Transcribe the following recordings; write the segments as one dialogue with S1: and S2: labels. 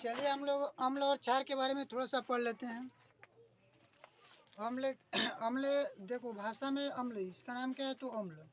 S1: चलिए हम लोग अम्ल और क्षार के बारे में थोड़ा सा पढ़ लेते हैं। अम्ल अम्ल देखो भाषा में अम्ल, इसका नाम क्या है तो अम्ल।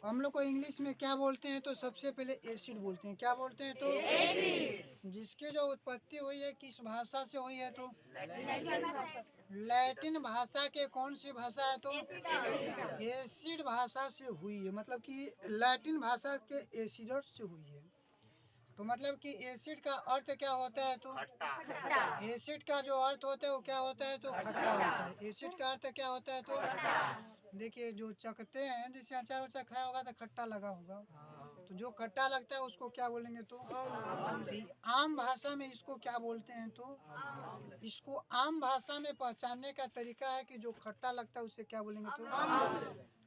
S1: अम्ल को इंग्लिश में क्या बोलते हैं तो सबसे पहले एसिड बोलते हैं। क्या बोलते हैं तो एसिड। जिसकी जो उत्पत्ति हुई है किस भाषा से हुई है तो लैटिन भाषा के कौन सी भाषा है तो एसिड भाषा से हुई है। मतलब कि लैटिन भाषा के एसिड से हुई है। तो मतलब कि एसिड का अर्थ क्या होता है तो एसिड का जो अर्थ होता है वो क्या होता है तो खट्टा होता है। एसिड का अर्थ क्या होता है तो देखिए जो चखते हैं, जैसे अचार उचार खाया होगा तो खट्टा लगा होगा, तो जो खट्टा लगता है उसको क्या बोलेंगे तो आम भाषा में इसको क्या बोलते हैं तो इसको आम भाषा में पहचानने का तरीका है कि जो खट्टा लगता है उसे क्या बोलेंगे तो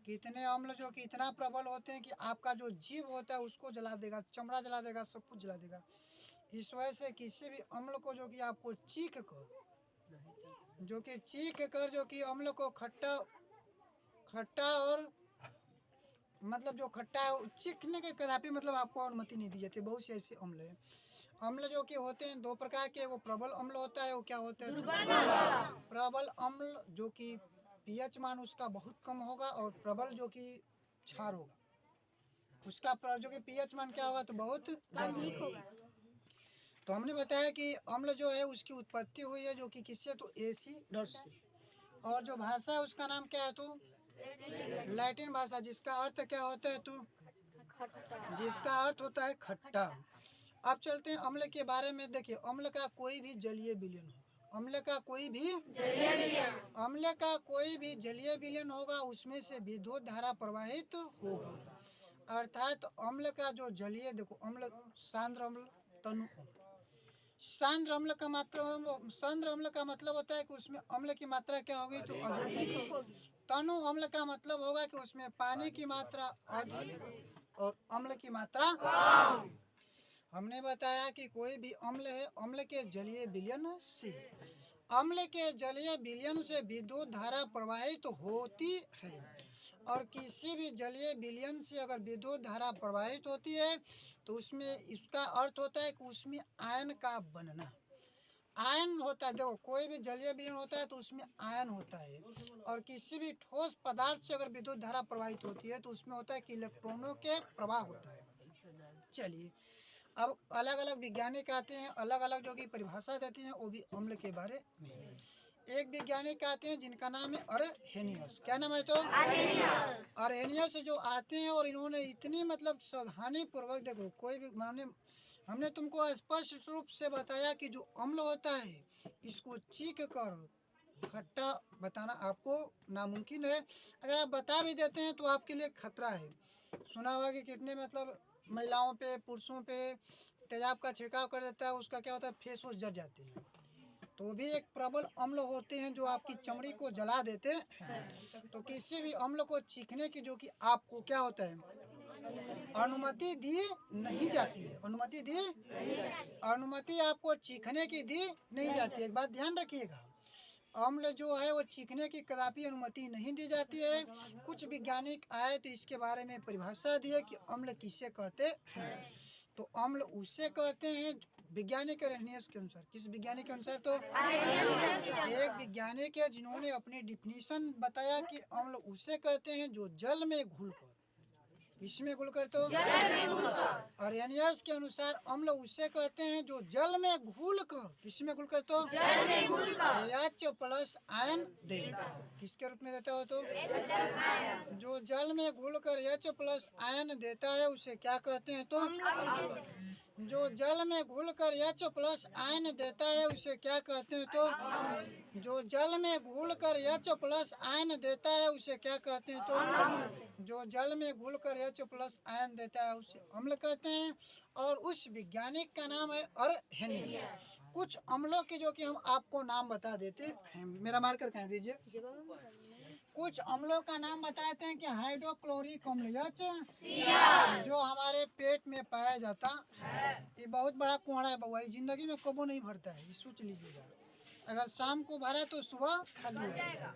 S1: कितने अम्ल जो कि इतना प्रबल होते हैं कि आपका जो जीभ होता है उसको जला देगा, चमड़ा जला देगा, सब कुछ जला देगा। इस वजह से किसी भी अम्ल को जो कि आपको चीख कर जो कि अम्ल को खट्टा खट्टा और मतलब जो खट्टा है चीखने के कदापि मतलब आपको अनुमति नहीं दी जाती। बहुत से ऐसे अम्ल है। अम्ल जो कि होते हैं दो प्रकार के, वो प्रबल अम्ल होता है, वो क्या होता है प्रबल अम्ल जो कि पीएच मान उसका बहुत कम होगा, और प्रबल जो कि क्षार होगा उसका जो कि पीएच मान क्या होगा तो बहुत अधिक होगा। तो हमने बताया कि अम्ल जो है उसकी उत्पत्ति हुई है जो कि किससे तो एसिड से, और जो भाषा है उसका नाम क्या है तो लैटिन भाषा, जिसका अर्थ क्या होता है तो जिसका अर्थ होता है खट्टा। अब चलते हैं अम्ल के बारे में। देखिए अम्ल का कोई भी जलीय विलयन होगा, अम्ल का कोई भी जलीय विलयन होगा उसमें से विद्युत धारा प्रवाहित होगी। अर्थात अम्ल का जो जलीय, देखो अम्ल सांद्र अम्ल, तनु अम्ल। सांद्र अम्ल का मतलब होता है कि उसमें अम्ल की मात्रा क्या होगी तो अधिक होगी। तनु अम्ल का मतलब होगा कि उसमें पानी की मात्रा अधिक और अम्ल की मात्रा कम। हमने बताया कि कोई भी अम्ल है, अम्ल के जलीय विलयन से विद्युत धारा प्रवाहित तो होती है, और किसी भी जलीय विलयन से अगर विद्युत धारा प्रवाहित होती है तो उसमें इसका अर्थ होता है कि उसमें आयन का बनना। आयन होता है, देखो कोई भी जलीय विलयन होता है तो उसमें आयन होता है, और किसी भी ठोस पदार्थ से अगर विद्युत धारा प्रवाहित होती है तो उसमें होता है कि इलेक्ट्रॉनों के प्रवाह होता है। चलिए अब अलग अलग वैज्ञानिक आते हैं, अलग अलग जो कि परिभाषा देते हैं वो भी अम्ल के बारे में। एक वैज्ञानिक आते हैं जिनका नाम है अरहेनियस। क्या नाम है तो अरहेनियस जो आते हैं, और इन्होंने इतनी मतलब सावधानी पूर्वक, देखो कोई भी हमने तुमको स्पष्ट रूप से बताया कि जो अम्ल होता है इसको चीख कर खट्टा बताना आपको नामुमकिन है। अगर आप बता भी देते हैं तो आपके लिए खतरा है। सुना होगा कि कितने मतलब महिलाओं पे पुरुषों पे तेजाब का छिड़काव कर देता है, उसका क्या होता है फेस वोस जल जाते हैं। तो भी एक प्रबल अम्ल होते हैं जो आपकी चमड़ी को जला देते हैं। तो किसी भी अम्ल को चीखने की जो कि आपको क्या होता है अनुमति दी नहीं जाती है, अनुमति आपको चीखने की दी नहीं जाती है। एक बात ध्यान रखिएगा, अम्ल जो है वो चीखने की कदापि अनुमति नहीं दी जाती है। कुछ वैज्ञानिक आए तो इसके बारे में परिभाषा दी है कि अम्ल किसे कहते हैं। तो अम्ल उसे कहते हैं वैज्ञानिक अरहेनियस के अनुसार। किस वैज्ञानिक के अनुसार तो एक वैज्ञानिक है जिन्होंने अपनी डिफिनीशन बताया कि अम्ल उसे कहते हैं जो जल में घुलकर, इसमें घुलकर तो अरहेनियस के अनुसार अम्ल उसे कहते हैं जो जल में घुलकर, किसमें घुलकर तो एच प्लस आयन दे। किसके रूप में देता हो तो जो जल में घुलकर एच प्लस आयन देता है उसे क्या कहते हैं तो जो जल में घुलकर एच प्लस आयन देता है उसे क्या कहते हैं तो जो जल में घुलकर एच प्लस आयन देता है उसे क्या कहते हैं तो जो जल में घुलकर एच प्लस आयन देता है उसे अम्ल कहते हैं। और उस वैज्ञानिक का नाम है अरहेनियस। कुछ अम्लों के जो कि हम आपको नाम बता देते हैं, मेरा मार्कर कह दीजिए। कुछ अम्लों का नाम बताते हैं कि हाइड्रोक्लोरिक अम्ल जो हमारे पेट में पाया जाता है। ये बहुत बड़ा कुआड़ा है बउआ, जिंदगी में कबो नहीं भरता है, ये सोच लीजिएगा। अगर शाम को भरा तो सुबह खाली हो जाएगा।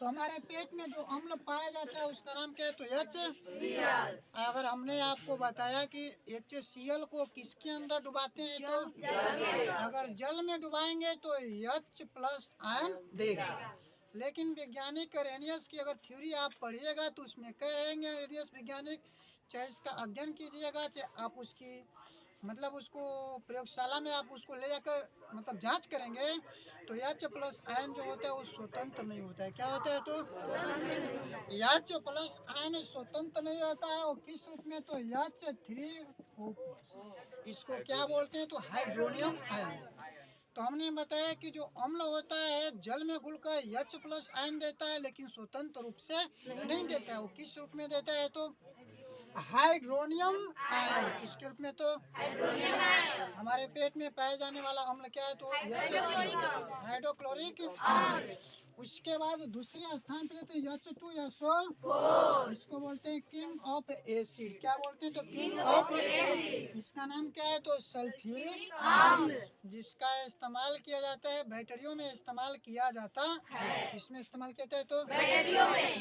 S1: तो हमारे पेट में जो अम्ल पाया जाता है उसका नाम क्या है? तो HCl। अगर हमने आपको बताया कि HCl को किसके अंदर डुबाते हैं तो अगर जल में डुबाएंगे तो H+ आयन देगा। लेकिन वैज्ञानिक रेनियस की अगर थ्योरी आप पढ़िएगा तो उसमें कह रहेंगे रेनियस वैज्ञानिक, चाहे इसका अध्ययन कीजिएगा चाहे आप उसकी मतलब उसको प्रयोगशाला में आप उसको ले जाकर मतलब जांच करेंगे तो H+ आयन जो होता है वो स्वतंत्र नहीं होता है। क्या होता है? तो H+ आयन स्वतंत्र नहीं रहता है। और किस रूप में? तो H3O+। इसको क्या बोलते हैं? तो हाइड्रोनियम आयन। तो हमने बताया कि जो अम्ल होता है जल में घुलकर H+ आयन देता है, लेकिन स्वतंत्र रूप से नहीं देता है। वो किस रूप में देता है? तो हाइड्रोनियम आयन। इसके रूप में तो हमारे पेट में पाए जाने वाला अम्ल क्या है? तो HCl, हाइड्रोक्लोरिक अम्ल। उसके बाद दूसरे स्थान पे लेते हैं H2SO, इसको बोलते हैं किंग ऑफ एसिड। क्या बोलते हैं? तो किंग ऑफ एसिड। इसका नाम क्या है? तो सल्फ्यूरिक अम्ल, जिसका इस्तेमाल किया जाता है बैटरियों में इस्तेमाल किया जाता है। इसमें इस्तेमाल किया जाता है तो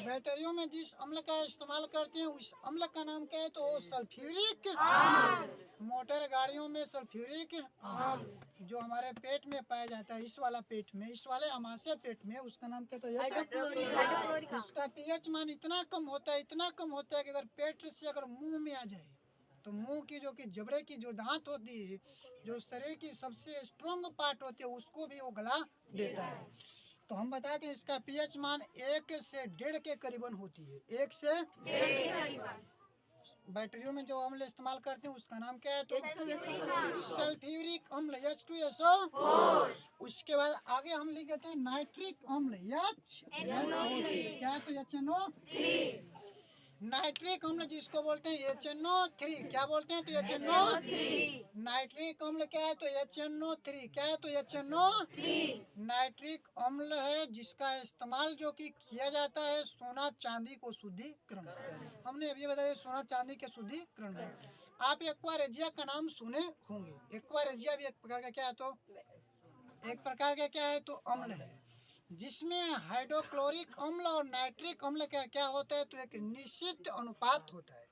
S1: बैटरियों में जिस अम्ल का इस्तेमाल करते हैं उस अम्ल का नाम क्या है? तो सल्फ्यूरिक अम्ल। मोटर गाड़ियों में सल्फ्यूरिक अम्ल जो हमारे पेट में पाया जाता है, इस वाला पेट में, इस वाले अमाशय पेट में, उसका नाम क्या? तो इसका pH मान इतना कम होता है, इतना कम होता है कि अगर पेट से अगर मुंह में आ जाए तो मुंह की जो कि जबड़े की जो दांत होती है, जो शरीर की सबसे स्ट्रॉन्ग पार्ट होती है, उसको भी वो गला देता है। तो हम बता दें इसका pH मान 1 से 1.5 के करीबन होती है। 1 से 1.5। बैटरियों में जो अम्ल इस्तेमाल करते हैं उसका नाम क्या है? तो सल्फ्यूरिक अम्ल H2SO। उसके बाद आगे हम लिख देते हैं नाइट्रिक अम्ल HNO3। क्या है? तो HNO3। नाइट्रिक अम्ल जिसको बोलते हैं HNO3। क्या बोलते हैं? तो HNO3। नाइट्रिक अम्ल क्या है? तो HNO3। क्या है? तो HNO3 नाइट्रिक अम्ल है जिसका इस्तेमाल जो कि किया जाता है सोना चांदी को शुद्धिकरण में। हमने अभी बताया सोना चांदी के शुद्धिकरण में। आप एक्वारेजिया का नाम सुने होंगे। एक्वारेजिया भी एक प्रकार का क्या है? तो एक प्रकार का क्या है? तो अम्ल है जिसमें हाइड्रोक्लोरिक अम्ल और नाइट्रिक अम्ल का क्या होता है? तो एक निश्चित अनुपात होता है,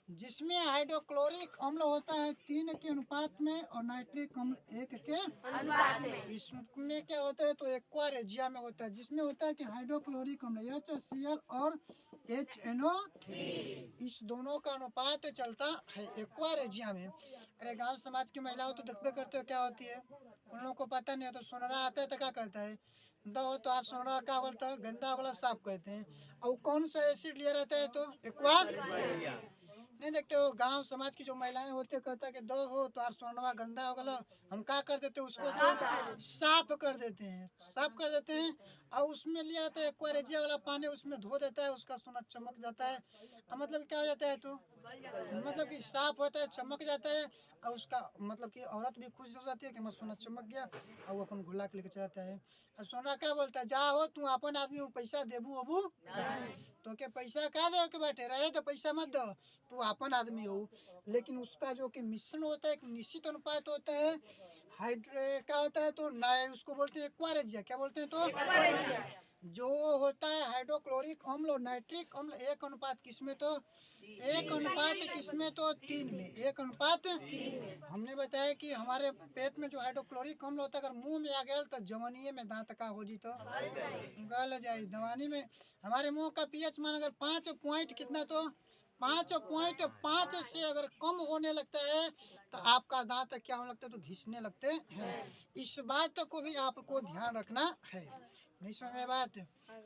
S1: जिसमें हाइड्रोक्लोरिक अम्ल होता है 3 के अनुपात में और नाइट्रिक अम्ल 1 के अनुपात में। इसमें क्या होता है? तो एक्वारेजिया में होता है, जिसमें होता है कि हाइड्रोक्लोरिक अम्ल HCl और HNO3, इस दोनों का अनुपात चलता है एक्वारेजिया में। अरे गांव समाज की महिलाओं तो देखबे करते हो क्या होती है, उन लोगों को पता नहीं है तो सोनरा आता है तो क्या करता है? दो तो आज सोनरा क्या बोलता है? गंदा वाला साफ कहते हैं। और कौन सा एसिड लिया रहता है? तो एक्वा नहीं देखते हो गांव समाज की जो महिलाएं होते कहता है कि दो हो तो यार सोनवा गंदा हो गया, हम क्या कर देते हैं? उसको तो साफ कर देते हैं, साफ कर देते हैं। और उसमें लिया जाता है एक्वारेजिया वाला पानी, उसमें धो देता है, उसका सोना चमक जाता है। मतलब क्या हो जाता है? तो मतलब कि साफ होता है, चमक जाता है। और उसका मतलब कि औरत भी खुश हो जाती है कि हमारा सोना चमक गया, और वो अपन घुला के लेके चला जाता है। और सोना क्या बोलता है? जा हो तू अपन आदमी वो पैसा देबू अबू तो के पैसा क्या दे के बैठे रहे तो पैसा मत दो, तू अपन आदमी हो। लेकिन उसका जो कि मिश्रण होता है एक निश्चित अनुपात होता है। हाइड्रे क्या होता है? तो ना उसको बोलते हैं एक्वारेजिया। क्या बोलते हैं? तो जो होता है हाइड्रोक्लोरिक अम्ल और नाइट्रिक अम्ल 1 अनुपात किसमें? तो 1 अनुपात किसमें? तो 3 में। 1 अनुपात हमने बताया कि हमारे पेट में जो हाइड्रोक्लोरिक अम्ल होता है अगर मुंह में आ गया तो जवानी में दांत का हो जी तो गल जाए। जवानी में हमारे मुंह का pH मान अगर 5 पॉइंट कितना? तो 5.5 से अगर कम होने लगता है तो आपका दांत क्या होने लगता है? तो घिसने लगते हैं। इस बात को भी आपको ध्यान रखना है। नहीं समझ में बात?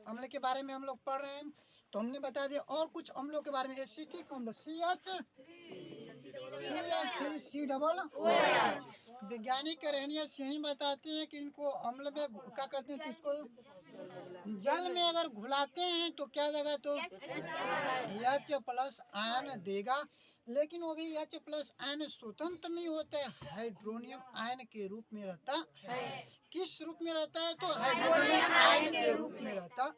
S1: अम्ल के बारे में हम लोग पढ़ रहे हैं तो हमने बता दिया। और कुछ अम्लों के बारे में एसिटिक अम्ल CH3C डबल OH। वैज्ञानिक रहनियत यही बताते हैं कि इनको अम्ल में क्या करते हैं? तो इसको जल में अगर घुलाते हैं तो क्या देगा? तो H+ आयन देगा। लेकिन वो भी H+ आयन स्वतंत्र नहीं होता है, हाइड्रोनियम आयन के रूप में रहता है। किस रूप में रहता है? तो हाइड्रोनियम आयन के रूप में रहता है।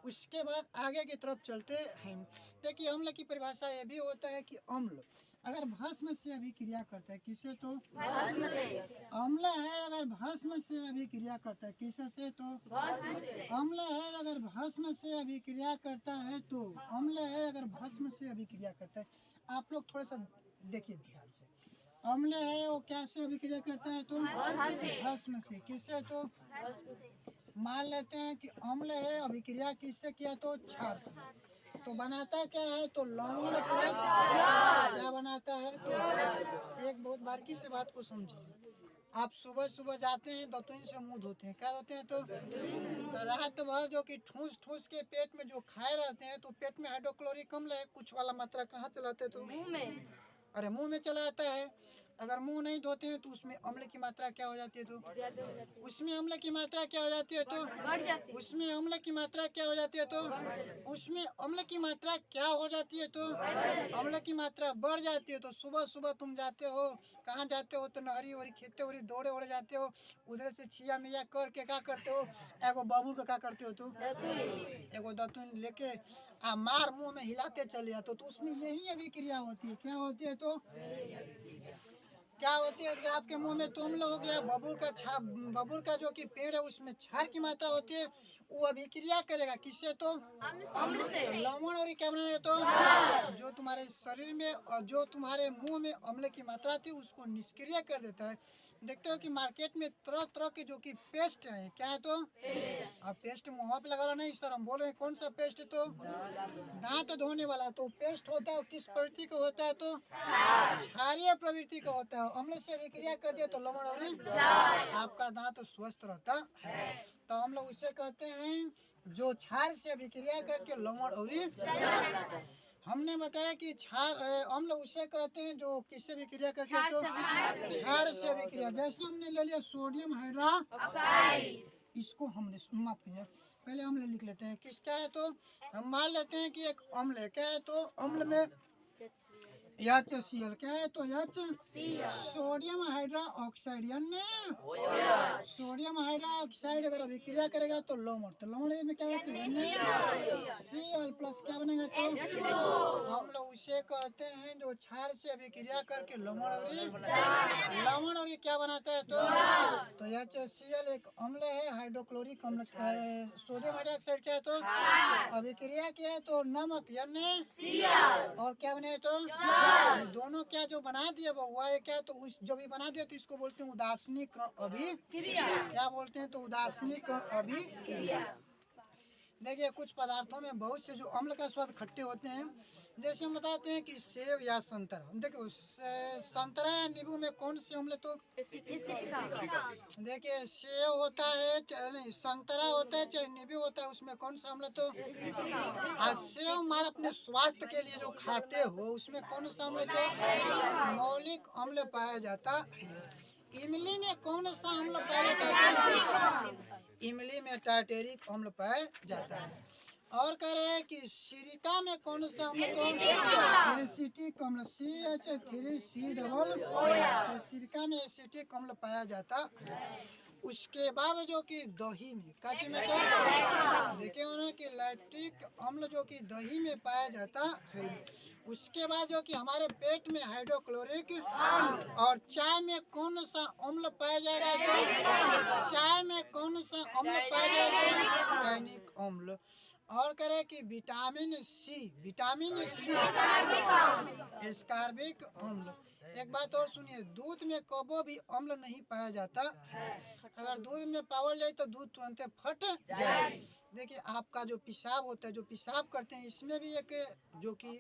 S1: उसके बाद आगे की तरफ चलते हैं। देखिए अम्ल की परिभाषा ये भी होता है कि अम्ल अगर भस्म से अभिक्रिया करता है किससे तो अम्ल है। अगर भस्म से अभिक्रिया करता है किससे तो अम्ल है। अगर भस्म से अभिक्रिया करता है तो अम्ल है। अगर भस्म से अभिक्रिया करता है, आप लोग थोड़ा सा देखिए ध्यान से। अम्ल है वो क्या से अभिक्रिया करता है तो भस्म से। किससे तो मान लेते हैं कि अम्ल है, अभिक्रिया किससे किया तो क्षार से, तो बनाता क्या है तो लवण प्लस क्या बनाता है। एक बहुत बारीकी से बात को समझिए। आप सुबह सुबह जाते हैं दतुइन से मुंह धोते हैं, क्या होते हैं तो रात भर जो कि ठूस ठूस के पेट में जो खाए रहते हैं तो पेट में हाइड्रोक्लोरिक अम्ल है कुछ वाला मात्रा कहाँ चलाते हैं तो अरे मुंह में चला आता है। अगर मुंह नहीं धोते हैं तो उसमें अम्ल की मात्रा क्या हो जाती है तो उसमें अम्ल की मात्रा क्या हो जाती है तो उसमें अम्ल की मात्रा क्या हो जाती है तो उसमें अम्ल की मात्रा क्या हो जाती है तो अम्ल की मात्रा बढ़ जाती है। तो सुबह सुबह तुम जाते हो, कहाँ जाते हो तो नहरी वरी खेते वरी दौड़े ओड़े जाते हो, उधर से छिया मिया करके क्या करते हो एगो बबूर का क्या करते हो तो एगो दतुन लेके आ मार मुंह में हिलाते चले जाते हो। तो उसमें यही अभी क्रिया होती है, क्या होती है तो क्या होती है कि आपके मुंह में तुम लोग या बबूर का जो कि पेड़ है उसमें क्षार की मात्रा होती है, वो अभिक्रिया करेगा किससे तो लवण और क्या बनाएगा तो जो तुम्हारे शरीर में और जो तुम्हारे मुंह में अम्ल की मात्रा थी उसको निष्क्रिय कर देता है। देखते हो कि मार्केट में तरह तरह के जो कि पेस्ट है, क्या है तो अब पेस्ट मुंह पे लगाना नहीं सर, हम बोल रहे हैं कौन सा पेस्ट तो दांत धोने वाला। तो पेस्ट होता है किस प्रवृत्ति का होता है तो क्षारीय प्रवृत्ति का होता है। अम्ल से अभिक्रिया कर दिया तो लवण और आपका दांत स्वस्थ रहता है। तो हम लोग उसे कहते हैं जो क्षार से अभिक्रिया करके लवण और हमने बताया कि क्षार अम्ल उसे कहते हैं जो किससे अभिक्रिया करके तो क्षार से अभिक्रिया। जैसे हमने ले लिया सोडियम हाइड्रोक्साइड, इसको हमने माफ कीजिए पहले अम्ल लिख लेते हैं किसका है तो हम मान लेते हैं कि एक अम्ल है, क्या है तो अम्ल में HCl क्या है तो सोडियम हाइड्रोक्साइड यानी सोडियम हाइड्रोक्साइड अगर अभिक्रिया करेगा तो लवण, तो लवण में क्या होता है Cl प्लस क्या बनेगा तो हम लोग उसे कहते हैं जो क्षार से अभिक्रिया करके लवण और क्या बनाता है तो HCl एक अम्ल है, हाइड्रोक्लोरिक अम्ल सोडियम हाइड्रोक्साइड क्या है तो अभिक्रिया किया है तो नमक यानी और क्या बने तो ये दोनों क्या जो बना दिया हुआ है क्या तो उस जो भी बना दिया तो इसको बोलते हैं उदासीनिक अभिक्रिया। क्या बोलते हैं तो उदासीनिक अभिक्रिया। देखिए कुछ पदार्थों में बहुत से जो अम्ल का स्वाद खट्टे होते हैं, जैसे हम बताते हैं कि सेब या संतरा। देखो संतरा या नींबू में कौन से अम्ल तो देखिए सेब होता है नहीं संतरा होता है चाहे नींबू होता है उसमें कौन सा अम्ल तो सेब हमारे अपने स्वास्थ्य के लिए जो खाते हो उसमें कौन सा अम्ल तो मौलिक अम्ल पाया जाता है। इमली में कौन सा अम्ल पाया जाता है इमली में टार्टेरिक अम्ल पाया जाता है। और कह रहे हैं कि सिरिका में कौन सा अम्ल तो एसिटिक अम्ल CH3COO, सिरिका में एसिटिक अम्ल पाया जाता है। उसके बाद जो कि दही में काची में तो देखे होना कि लैक्टिक अम्ल जो कि दही में पाया जाता है। उसके बाद जो कि हमारे पेट में हाइड्रोक्लोरिक और चाय में कौन सा अम्ल पाया जाएगा तो चाय में कौन सा अम्ल पाया जाएगा टैनिक अम्ल। और करे कि विटामिन सी एस्कार्बिक अम्ल। एक बात और सुनिए, दूध में कबो भी अम्ल नहीं पाया जाता है। अगर दूध में पावल जाए तो दूध तुरंत फट जाए। देखिए आपका जो पेशाब होता है जो पेशाब करते हैं इसमें भी एक जो कि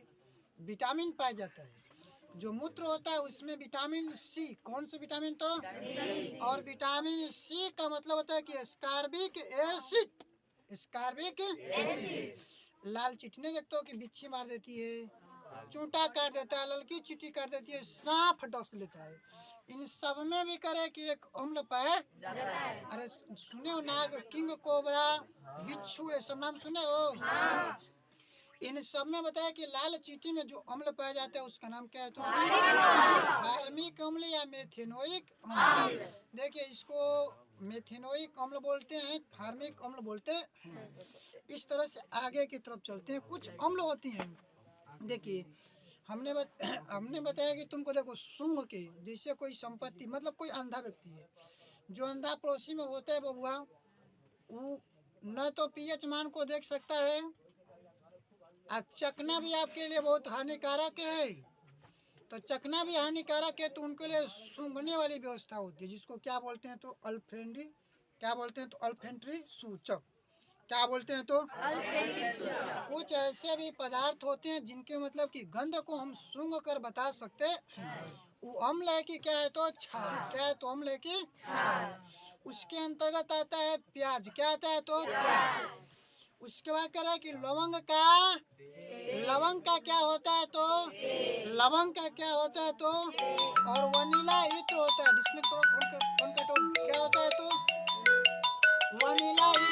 S1: विटामिन पाया जाता है। जो मूत्र होता है उसमें विटामिन सी, कौन से विटामिन तो और विटामिन सी का मतलब होता है कि स्कार्बिक एसिड। लाल चिटने देखते हो कि बिच्छी मार देती है, चूंटा काट देता है, ललकी चिट्टी काट देती है, सांप डस लेता है। इन सब में भी करे कि एक अम्ल पाया जाता है। अरे सुने हो नाग, किंग कोबरा, बिच्छू, ये सब नाम सुने हो। इन सब में बताया कि लाल चींटी में जो अम्ल पाया जाता है उसका नाम क्या है तो फार्मिक अम्ल या मेथेनोइक अम्ल। देखिए इसको मेथेनोइक अम्ल बोलते हैं, फार्मिक अम्ल बोलते हैं। इस तरह से आगे की तरफ चलते हैं। कुछ अम्ल होती हैं देखिए हमने बताया कि तुमको देखो सूंघ के, जैसे कोई संपत्ति, मतलब कोई अंधा व्यक्ति है, जो अंधा पड़ोसी में होता है बबुआ, वो न तो पीएच मान को देख सकता है, और चखना भी आपके लिए बहुत हानिकारक है। तो चखना भी हानिकारक है, तो उनके लिए सूंघने वाली व्यवस्था होती है, जिसको क्या बोलते हैं तो अल्फ्रेंडी, क्या बोलते हैं तो अल्फेंट्री सूचक, क्या बोलते हैं तो कुछ ऐसे भी पदार्थ होते हैं जिनके मतलब कि गंध को हम सूंघ कर बता सकते हैं। वो अम्ल है कि क्या है तो क्षार, क्या है तो अम्ल है कि क्षार। उसके अंतर्गत आता है प्याज, क्या आता है तो प्याज। उसके बाद कह रहा है कि लवंग का क्या होता है तो लवंग का क्या होता है तो, और वनीला इत्र होता है, डिस्कनेक्ट करो, फोन का टोन, क्या होता है तो वनीला इत्र।